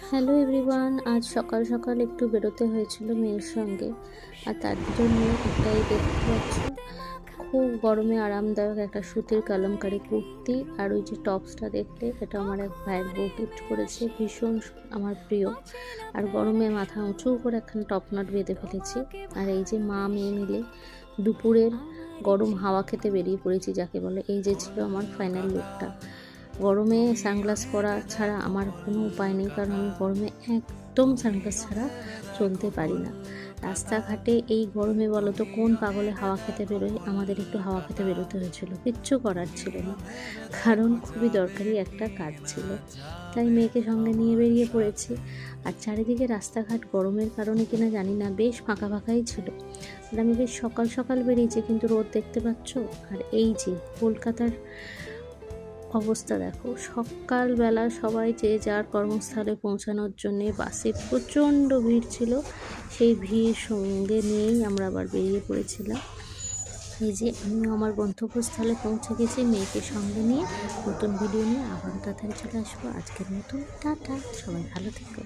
Hello everyone, আজ সকাল সকাল একটু বেরোতে হয়েছিল মেয়ের সঙ্গে। আর তার জন্য একটাই দেখতে পাচ্ছ, খুব গরমে আরামদায়ক একটা সুতির কালামকারি কুর্তি আর ওই যে টপসটা দেখলে, এটা আমার এক ভাইয়ের বউ গিফট করেছে, ভীষণ আমার প্রিয়। আর গরমে মাথা উঁচু করে একখানা টপ নট বেঁধে ফেলেছি। আর এই যে মা মেয়ে মিলে দুপুরের গরম হাওয়া খেতে বেরিয়ে পড়েছি যাকে বলে। এই যে ছিল আমার ফাইনাল লুকটা। গরমে সানগ্লাস পরা ছাড়া আমার কোনো উপায় নেই, কারণ আমি গরমে একদম সানগ্লাস ছাড়া চলতে পারি না। রাস্তাঘাটে এই গরমে বলো তো কোন পাগলে হাওয়া খেতে বেরোয়, আমাদের একটু হাওয়া খেতে বেরোতে হয়েছিল, কিচ্ছু করার ছিল না, কারণ খুবই দরকারি একটা কাজ ছিল। তাই মেয়েকে সঙ্গে নিয়ে বেরিয়ে পড়েছি। আর চারিদিকে রাস্তাঘাট গরমের কারণে কিনা জানি না বেশ ফাঁকা ফাঁকাই ছিল। আর আমি বেশ সকাল সকাল বেরিয়েছি, কিন্তু রোদ দেখতে পাচ্ছ। আর এই যে কলকাতার অবস্থা দেখো, সকালবেলা সবাই যে যার কর্মস্থলে পৌঁছানোর জন্যে বাসে প্রচণ্ড ভিড় ছিল। সেই ভিড় সঙ্গে নিয়েই আমরা আবার বেরিয়ে পড়েছিলাম। এই যে আমিও আমার গন্তব্যস্থলে পৌঁছে গেছি মেয়েকে সঙ্গে নিয়ে। নতুন ভিডিও নিয়ে আবার তাড়াতাড়ি চলে আসবো। আজকের মতন টাটা, সবাই ভালো থেকো।